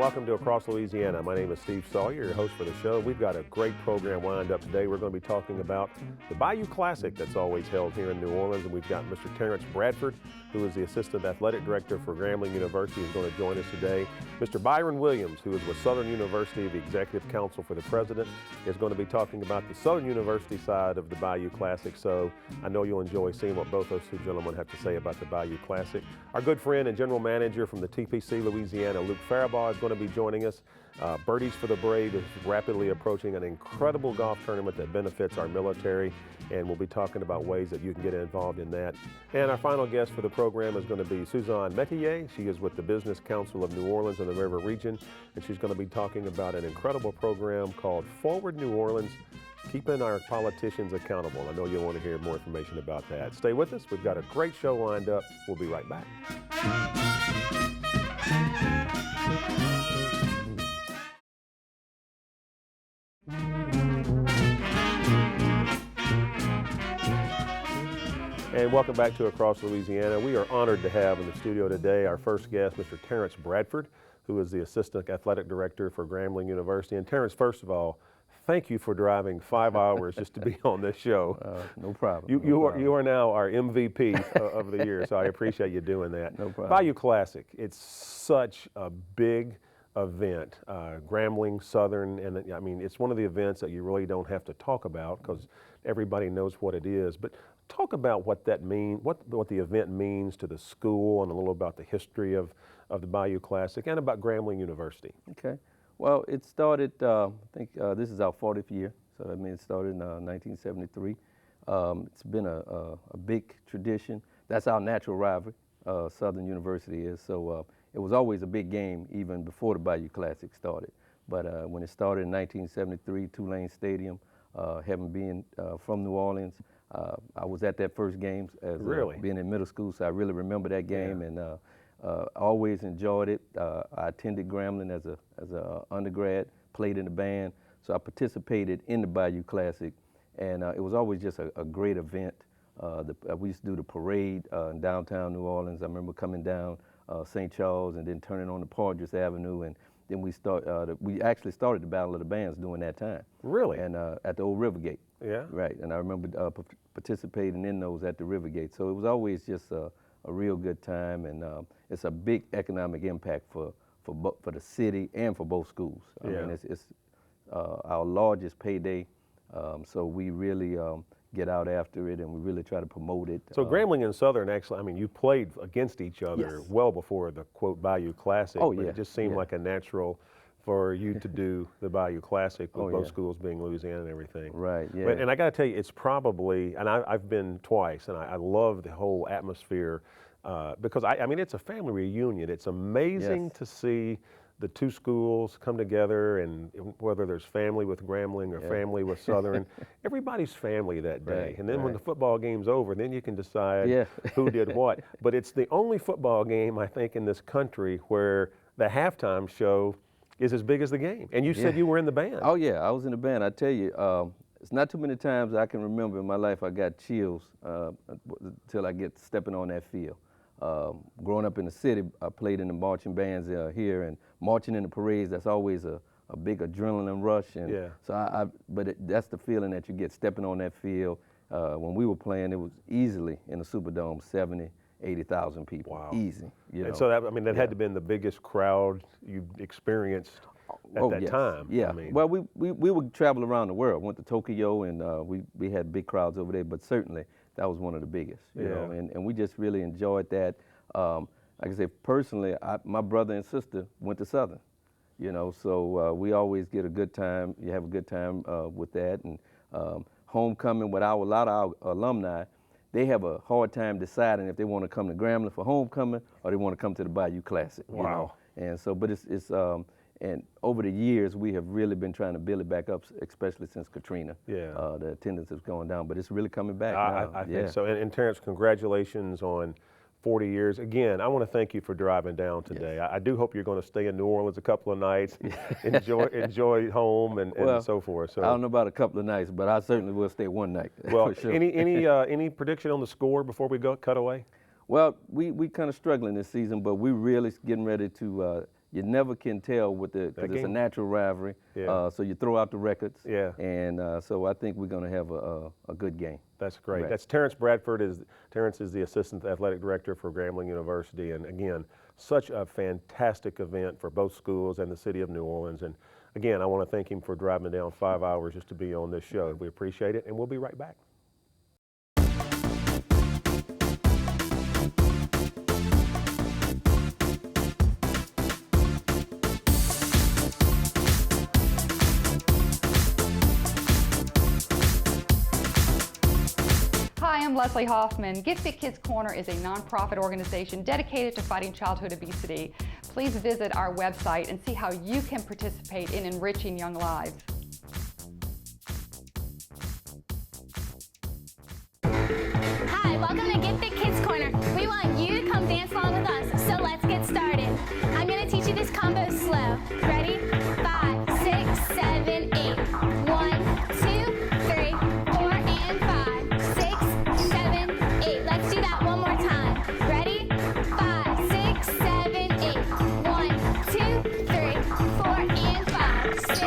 welcome to Across Louisiana. My name is Steve Sawyer, your host for the show. We've got a great program lined up today. We're going to be talking about the Bayou Classic that's always held here in New Orleans, and we've got Mr. Terence Bradford, who is the Assistant Athletic Director for Gramling University, is going to join us today. Mr. Byron Williams, who is with Southern University, the Executive Council for the President, is going to be talking about the Southern University side of the Bayou Classic, so I know you'll enjoy seeing what both those two gentlemen have to say about the Bayou Classic. Our good friend and General Manager from the TPC Louisiana, Luke Farbaugh, is going to be joining us. Birdies for the Brave is rapidly approaching an incredible golf tournament that benefits our military, and we'll be talking about ways that you can get involved in that. And our final guest for the program is going to be Suzanna Mestayer. She is with the Business Council of New Orleans and the River Region, and she's going to be talking about an incredible program called Forward New Orleans, keeping our politicians accountable. I know you'll want to hear more information about that. Stay with us. We've got a great show lined up. We'll be right back. And welcome back to Across Louisiana. We are honored to have in the studio today our first guest, Mr. Terence Bradford, who is the Assistant Athletic Director for Gramling University. And Terence, first of all, thank you for driving 5 hours just to be on this show. No problem. You are now our MVP of the year, so I appreciate you doing that. No problem. Bayou Classic, it's such a big event. Gramling, Southern, and I mean, it's one of the events that you really don't have to talk about because everybody knows what it is. But talk about what that means, what the event means to the school, and a little about the history of the Bayou Classic and about Gramling University. Okay. Well, it started, I think this is our 40th year, so I mean it started in 1973. It's been a big tradition. That's our natural rivalry, Southern University is, so it was always a big game even before the Bayou Classic started. But when it started in 1973, Tulane Stadium, having been from New Orleans, I was at that first game as being in middle school, so I really remember that game. Yeah. And I always enjoyed it. I attended Gramling as a undergrad, played in the band, so I participated in the Bayou Classic, and it was always just a great event. We used to do the parade in downtown New Orleans. I remember coming down St. Charles and then turning on the Partridge Avenue, and then we actually started the Battle of the Bands during that time. Really? And at the old Rivergate. Yeah. Right, and I remember participating in those at the Rivergate. So it was always just a real good time, and it's a big economic impact for the city and for both schools. I mean, it's our largest payday, so we really get out after it, and we really try to promote it. So Gramling and Southern, actually, I mean, you played against each other well before the, quote, Bayou Classic. Oh, but yeah. It just seemed like a natural for you to do the Bayou Classic with both schools being Louisiana and everything. Right, yeah. And I got to tell you, it's probably, and I've been twice, and I love the whole atmosphere because, I mean, it's a family reunion. It's amazing to see the two schools come together, and whether there's family with Gramling or family with Southern, everybody's family that day. Right, and then when the football game's over, then you can decide who did what. But it's the only football game, I think, in this country where the halftime show is as big as the game. And you said you were in the band. Oh yeah, I was in the band. I tell you, it's not too many times I can remember in my life I got chills until I get stepping on that field. Growing up in the city, I played in the marching bands here, and marching in the parades, that's always a big adrenaline rush. And so that's the feeling that you get stepping on that field. When we were playing, it was easily in the Superdome, 70, 80,000 people. Wow. Easy. You know? And so that, I mean, that had to have been the biggest crowd you experienced at that time. Yeah. I mean. Well, we would travel around the world. Went to Tokyo, and we had big crowds over there, but certainly that was one of the biggest, you know, and we just really enjoyed that. Like I said, personally, my brother and sister went to Southern, you know, so we always get a good time. You have a good time with that. And homecoming, with a lot of our alumni, they have a hard time deciding if they want to come to Gramling for homecoming or they want to come to the Bayou Classic. Wow. You know? And so, but it's and over the years, we have really been trying to build it back up, especially since Katrina. Yeah. The attendance is going down, but it's really coming back now. I think so. And Terence, congratulations on 40 years. Again, I want to thank you for driving down today. I do hope you're going to stay in New Orleans a couple of nights, enjoy home and so forth. So I don't know about a couple of nights, but I certainly will stay one night. Well, for sure. any prediction on the score before we cut away? Well, we kind of struggling this season, but we're really getting ready to you never can tell with the, because it's a natural rivalry. Yeah. So you throw out the records. Yeah. And so I think we're going to have a good game. That's great. Right. That's Terence Bradford. Terence is the assistant athletic director for Gramling University, and again, such a fantastic event for both schools and the city of New Orleans. And again, I want to thank him for driving down 5 hours just to be on this show. We appreciate it, and we'll be right back. Hi, I'm Leslie Hoffman. Get Fit Kids Corner is a nonprofit organization dedicated to fighting childhood obesity. Please visit our website and see how you can participate in enriching young lives. Hi, welcome to Get Fit Kids Corner. We want you to come dance along with us, so let's get started. I'm going to teach you this combo slow. Ready? 5, 6, 7, 8. 1, 2, 3, 4, and 5, 6, 7, 8. Let's do that one more time. Ready? 5, 6, 7, 8. 1, 2, 3, 4, and 5, 6,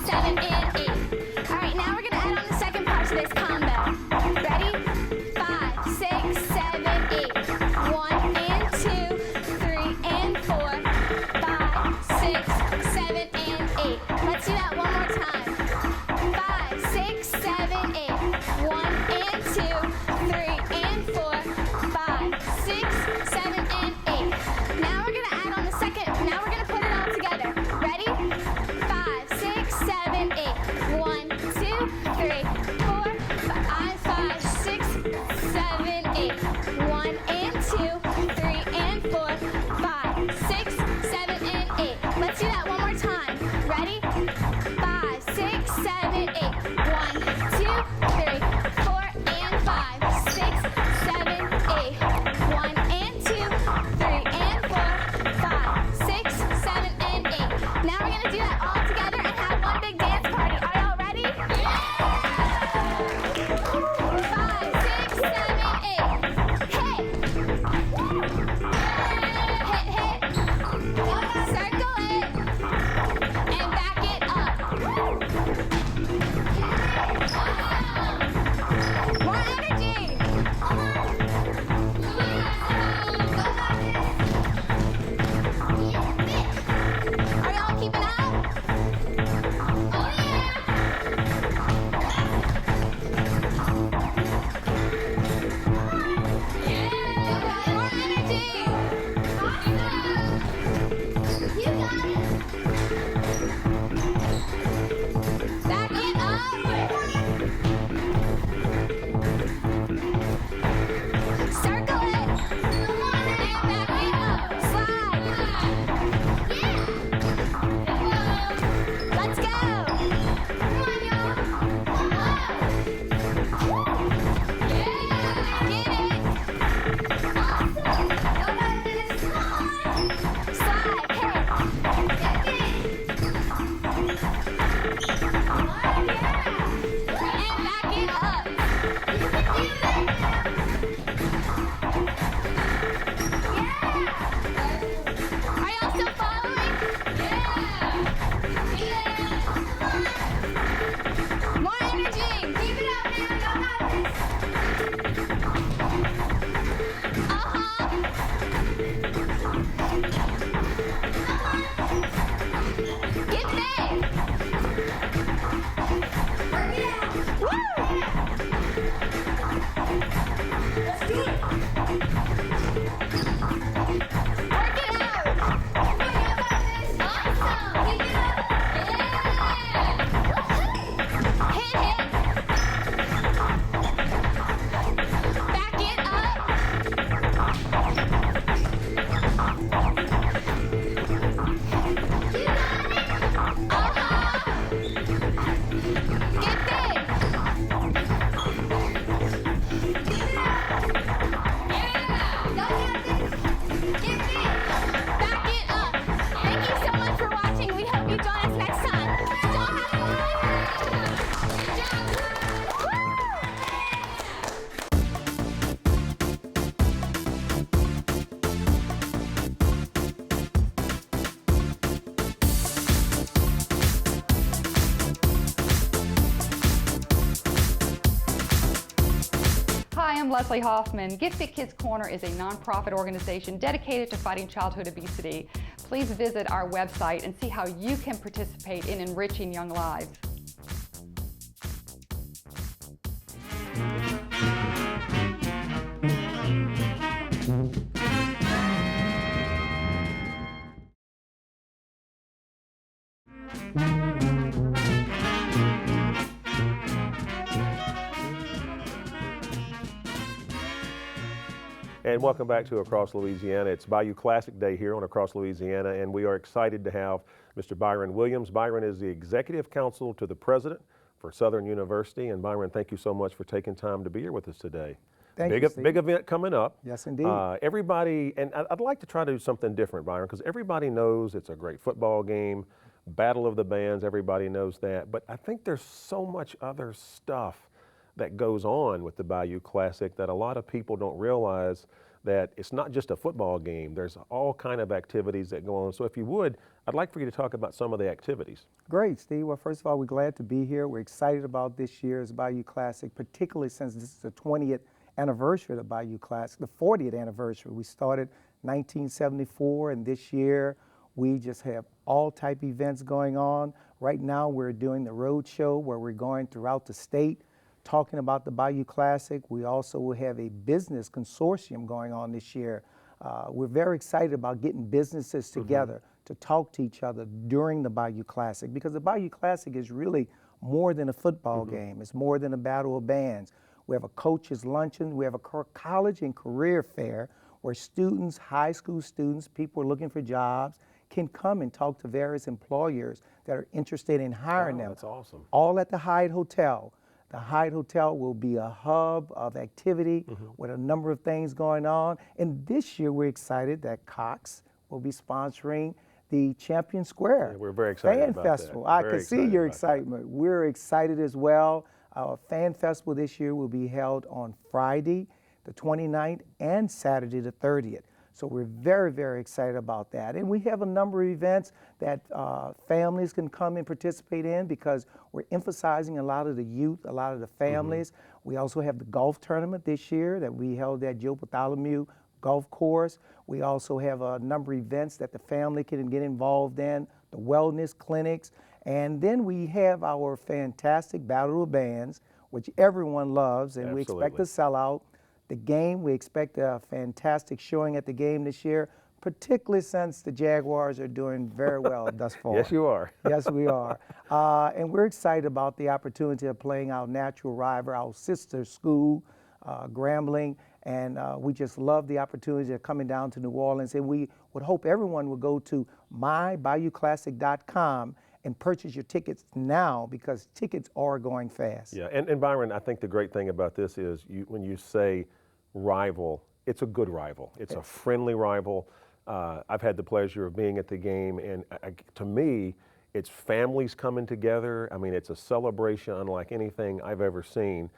7, and 8. All right, now we're going to add on the second part to this combo. Ready? 5, 6, 7, 8. 1 and 2, 3 and 4, 5, 6, 7. Leslie Hoffman. Get Fit Kids Corner is a nonprofit organization dedicated to fighting childhood obesity. Please visit our website and see how you can participate in enriching young lives. And welcome back to Across Louisiana. It's Bayou Classic Day here on Across Louisiana, and we are excited to have Mr. Byron Williams. Byron is the Executive Counsel to the President for Southern University. And Byron, thank you so much for taking time to be here with us today. Thank you, Steve. Big event coming up. Yes, indeed. Everybody, and I'd like to try to do something different, Byron, because everybody knows it's a great football game, Battle of the Bands, everybody knows that. But I think there's so much other stuff that goes on with the Bayou Classic that a lot of people don't realize, that it's not just a football game. There's all kind of activities that go on. So if you would, I'd like for you to talk about some of the activities. Great, Steve. Well, first of all, we're glad to be here. We're excited about this year's Bayou Classic, particularly since this is the 20th anniversary of the Bayou Classic, the 40th anniversary. We started 1974, and this year we just have all type events going on. Right now we're doing the road show where we're going throughout the state talking about the Bayou Classic. We also will have a business consortium going on this year. We're very excited about getting businesses together to talk to each other during the Bayou Classic, because the Bayou Classic is really more than a football game. It's more than a battle of bands. We have a coach's luncheon. We have a college and career fair where students, high school students, people are looking for jobs, can come and talk to various employers that are interested in hiring them. That's awesome. All at the Hyatt Hotel. The Hyatt Hotel will be a hub of activity with a number of things going on. And this year we're excited that Cox will be sponsoring the Champion Square Yeah, we're very excited Fan about Festival. that. I Very can see excited your about that. excitement. We're excited as well. Our Fan Festival this year will be held on Friday, the 29th, and Saturday, the 30th. So we're very, very excited about that. And we have a number of events that families can come and participate in, because we're emphasizing a lot of the youth, a lot of the families. We also have the golf tournament this year that we held at Joe Bartholomew Golf Course. We also have a number of events that the family can get involved in, the wellness clinics. And then we have our fantastic Battle of Bands, which everyone loves, and we expect to sell out. The game, we expect a fantastic showing at the game this year, particularly since the Jaguars are doing very well thus far. Yes, you are. Yes, we are. And we're excited about the opportunity of playing our natural rival, our sister school, Gramling. And we just love the opportunity of coming down to New Orleans. And we would hope everyone would go to mybayouclassic.com and purchase your tickets now, because tickets are going fast. Yeah, and Byron, I think the great thing about this is when you say rival, it's a good rival. It's a friendly rival. I've had the pleasure of being at the game, and to me, it's families coming together. I mean, it's a celebration unlike anything I've ever seen.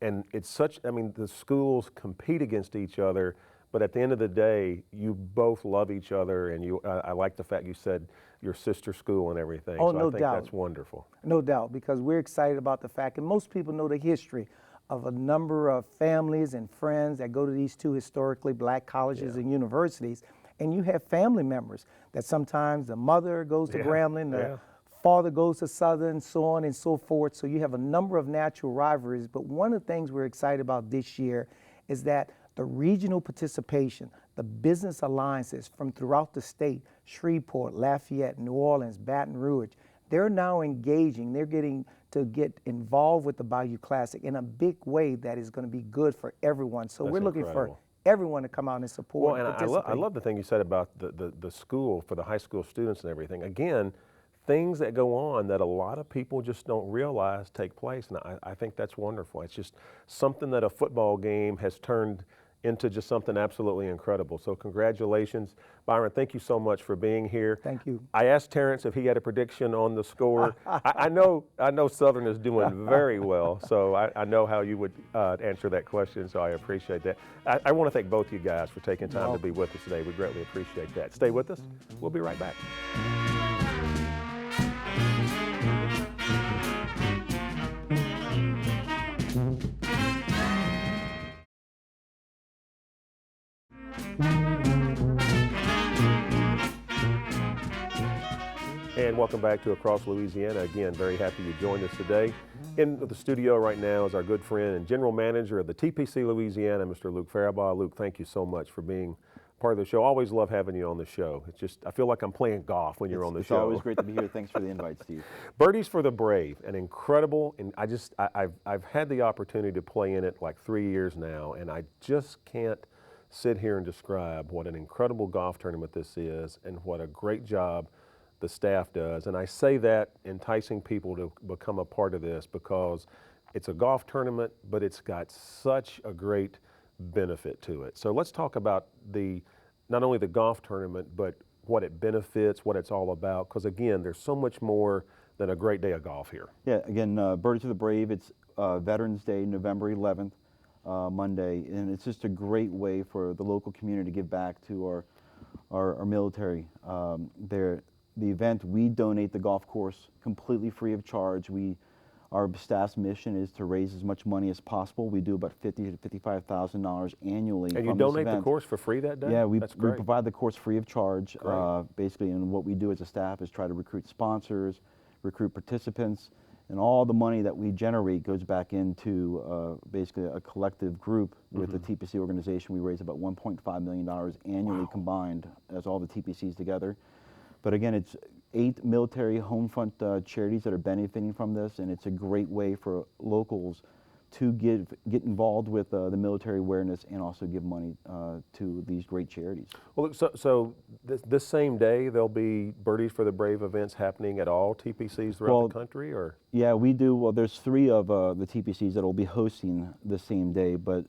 And it's such, I mean, the schools compete against each other, but at the end of the day, you both love each other, and I like the fact you said your sister school and everything. Oh, so no I think doubt. that's wonderful. No doubt, because we're excited about the fact, and most people know the history of a number of families and friends that go to these two historically black colleges and universities, and you have family members that sometimes the mother goes to Gramling, the father goes to Southern, so on and so forth. So you have a number of natural rivalries, but one of the things we're excited about this year is that the regional participation, the business alliances from throughout the state, Shreveport, Lafayette, New Orleans, Baton Rouge, they're now engaging, they're getting to get involved with the Bayou Classic in a big way that is going to be good for everyone. So we're looking for everyone to come out and support and participate. I love the thing you said about the school for the high school students and everything. Again, things that go on that a lot of people just don't realize take place, and I think that's wonderful. It's just something that a football game has turned into just something absolutely incredible. So congratulations. Byron, thank you so much for being here. Thank you. I asked Terence if he had a prediction on the score. I know Southern is doing very well, so I know how you would answer that question, so I appreciate that. I want to thank both you guys for taking time to be with us today. We greatly appreciate that. Stay with us. We'll be right back. And welcome back to Across Louisiana. Again, very happy you joined us today. In the studio right now is our good friend and general manager of the TPC Louisiana, Mr. Luke Farbaugh. Luke, thank you so much for being part of the show. Always love having you on the show. It's just, I feel like I'm playing golf when you're on the show. It's always great to be here. Thanks for the invite, Steve. Birdies for the Brave, an incredible, and I've had the opportunity to play in it like 3 years now, and I just can't sit here and describe what an incredible golf tournament this is and what a great job the staff does. And I say that enticing people to become a part of this because it's a golf tournament, but it's got such a great benefit to it. So let's talk about not only the golf tournament, but what it benefits, what it's all about, because again, there's so much more than a great day of golf here. Yeah, again, Birdies for the Brave, it's Veterans Day, November 11th, Monday, and it's just a great way for the local community to give back to our military. The event, we donate the golf course completely free of charge. Our staff's mission is to raise as much money as possible. We do about $50,000 to $55,000 annually. And you donate the course for free that day? Yeah, we great. provide the course free of charge. Basically, and what we do as a staff is try to recruit sponsors, recruit participants, and all the money that we generate goes back into basically a collective group with the TPC organization. We raise about $1.5 million annually combined as all the TPCs together. But again, it's 8 military home front charities that are benefiting from this, and it's a great way for locals to get involved with the military awareness and also give money to these great charities. Well, so this same day there'll be Birdies for the Brave events happening at all TPCs throughout the country, or? Yeah, we do. Well, there's 3 of the TPCs that will be hosting the same day, but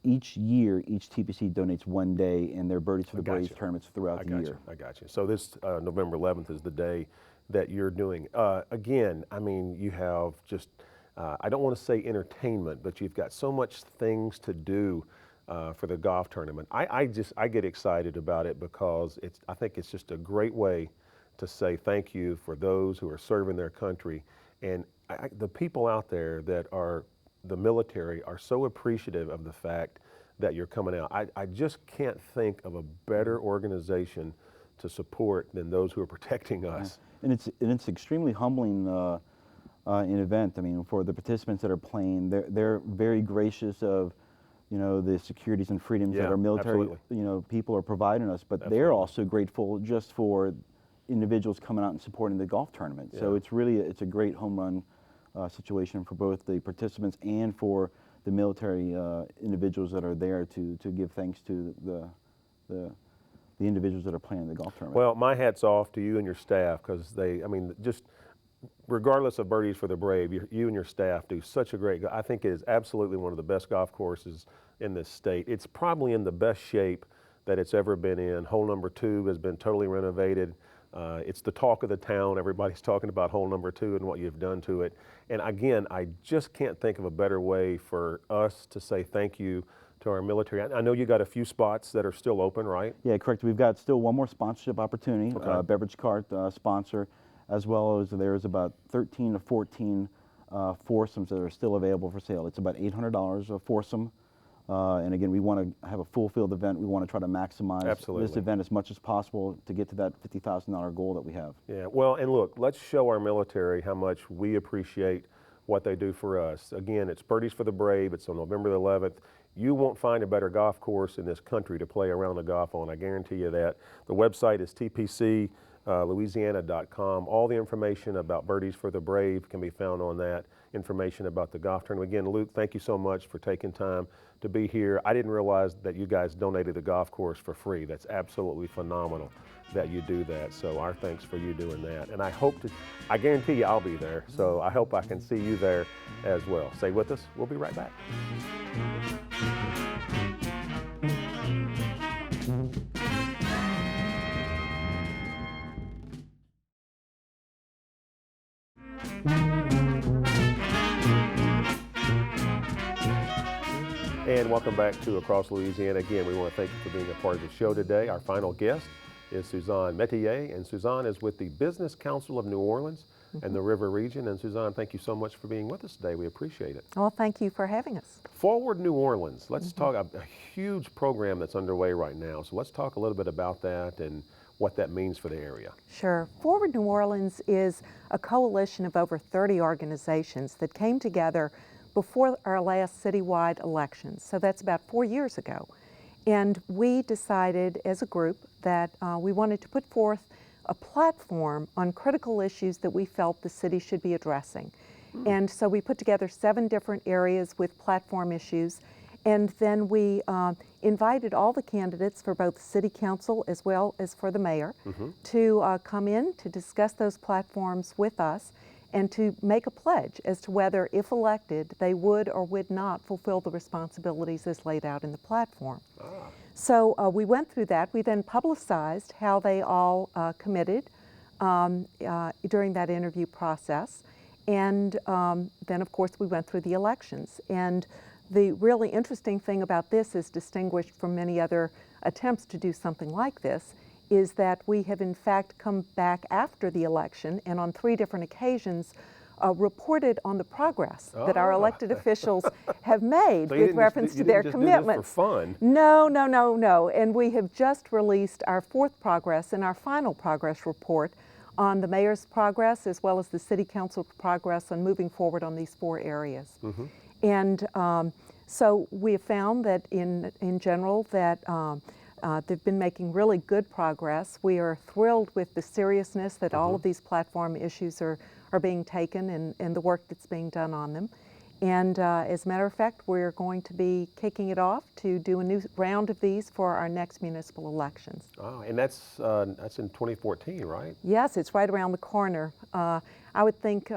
each year, each TPC donates 1 day in their Birdies for the Brave tournaments throughout the year. I got you. So this November 11th is the day that you're doing. Again, I mean, you have just, I don't want to say entertainment, but you've got so much things to do for the golf tournament. I get excited about it because I think it's just a great way to say thank you for those who are serving their country. And the people out there that are the military are so appreciative of the fact that you're coming out. I just can't think of a better organization to support than those who are protecting us. And it's extremely humbling an event. I mean, for the participants that are playing, they're very gracious of, you know, the securities and freedoms that our military, people are providing us. But they're also grateful just for individuals coming out and supporting the golf tournament. Yeah. So it's a great home run situation for both the participants and for the military individuals that are there to give thanks to the individuals that are playing the golf tournament. Well, my hat's off to you and your staff because just regardless of Birdies for the Brave, you and your staff do such a great. I think it is absolutely one of the best golf courses in this state. It's probably in the best shape that it's ever been in. Hole number 2 has been totally renovated. It's the talk of the town. Everybody's talking about hole number 2 and what you've done to it. And again, I just can't think of a better way for us to say thank you to our military. I know you got a few spots that are still open, right? Yeah, correct. We've got still one more sponsorship opportunity, beverage cart sponsor, as well as there's about 13 to 14 foursomes that are still available for sale. It's about $800 a foursome. And again, we want to have a full field event. We want to try to maximize this event as much as possible to get to that $50,000 goal that we have. Yeah, well, and look, let's show our military how much we appreciate what they do for us. Again, it's Birdies for the Brave. It's on November the 11th. You won't find a better golf course in this country to play around the golf on. I guarantee you that. The website is tpclouisiana.com. All the information about Birdies for the Brave can be found on that. Information about the golf tournament. Again, Luke, thank you so much for taking time to be here. I didn't realize that you guys donated the golf course for free. That's absolutely phenomenal that you do that. So our thanks for you doing that. And I guarantee you I'll be there. So I hope I can see you there as well. Stay with us. We'll be right back. And welcome back to Across Louisiana. Again, we want to thank you for being a part of the show today. Our final guest is Suzanna Mestayer, and Suzanna is with the Business Council of New Orleans. and the River region. And Suzanne, thank you so much for being with us today. We appreciate it. Well, thank you for having us. Forward New Orleans. Let's talk a huge program that's underway right now. So let's talk a little bit about that and what that means for the area. Sure. Forward New Orleans is a coalition of over 30 organizations that came together before our last citywide elections. So that's about 4 years ago. And we decided as a group that we wanted to put forth a platform on critical issues that we felt the city should be addressing. And so we put together 7 different areas with platform issues. And then we invited all the candidates for both city council as well as for the mayor to come in to discuss those platforms with us and to make a pledge as to whether, if elected, they would or would not fulfill the responsibilities as laid out in the platform. So we went through that. We then publicized how they all committed during that interview process. And then, of course, we went through the elections. And the really interesting thing about this is distinguished from many other attempts to do something like this is that we have in fact come back after the election and on 3 different occasions reported on the progress that our elected officials have made So with reference to their commitments. For fun. No. And we have just released our 4th progress and our final progress report on the mayor's progress as well as the city council progress on moving forward on these 4 areas. And so we have found that in general that they've been making really good progress. We are thrilled with the seriousness that all of these platform issues are being taken and the work that's being done on them. And as a matter of fact, we're going to be kicking it off to do a new round of these for our next municipal elections. Oh, and that's in 2014, right? Yes, it's right around the corner. I would think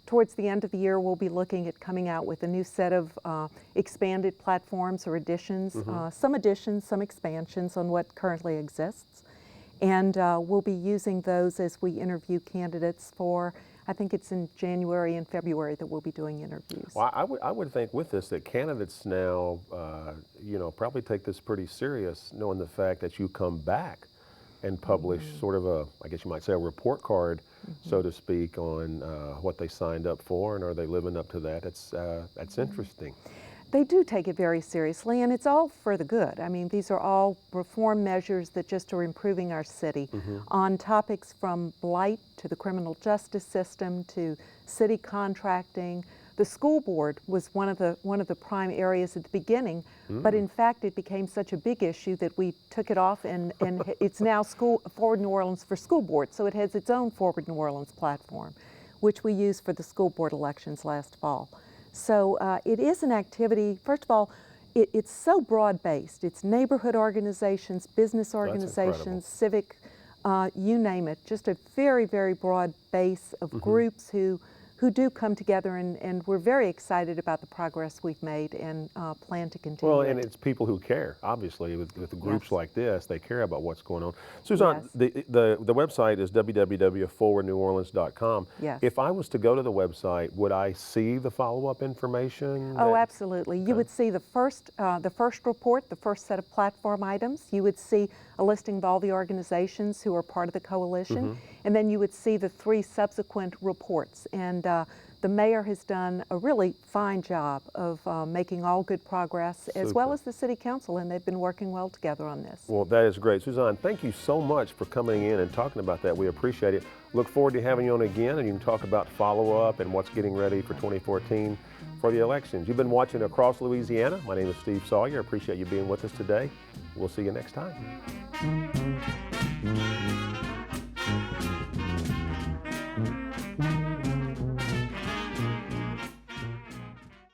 towards the end of the year we'll be looking at coming out with a new set of expanded platforms or additions, some additions, some expansions on what currently exists. And we'll be using those as we interview candidates for, I think it's in January and February that we'll be doing interviews. Well, I would think with this that candidates now, probably take this pretty serious, knowing the fact that you come back and publish sort of a, I guess you might say, a report card, so to speak, on what they signed up for, and are they living up to that? That's interesting. They do take it very seriously, and it's all for the good. I mean, these are all reform measures that just are improving our city on topics from blight to the criminal justice system to city contracting. The school board was one of the prime areas at the beginning, but in fact it became such a big issue that we took it off, and it's now Forward New Orleans for School Board, so it has its own Forward New Orleans platform, which we used for the school board elections last fall. So it is an activity, first of all, it's so broad-based. It's neighborhood organizations, business organizations, civic, you name it, just a very, very broad base of groups who do come together, and we're very excited about the progress we've made and plan to continue. Well, and it's people who care, obviously, with groups like this, they care about what's going on. Suzanne, the website is www.forwardneworleans.com. Yes. If I was to go to the website, would I see the follow-up information? Oh, absolutely. You would see the first report, the first set of platform items. You would see a listing of all the organizations who are part of the coalition, and then you would see the 3 subsequent reports. And the mayor has done a really fine job of making all good progress, as well as the city council, and they've been working well together on this. Well, that is great. Suzanne, thank you so much for coming in and talking about that. We appreciate it. Look forward to having you on again, and you can talk about follow-up and what's getting ready for 2014 for the elections. You've been watching Across Louisiana. My name is Steve Sawyer. I appreciate you being with us today. We'll see you next time.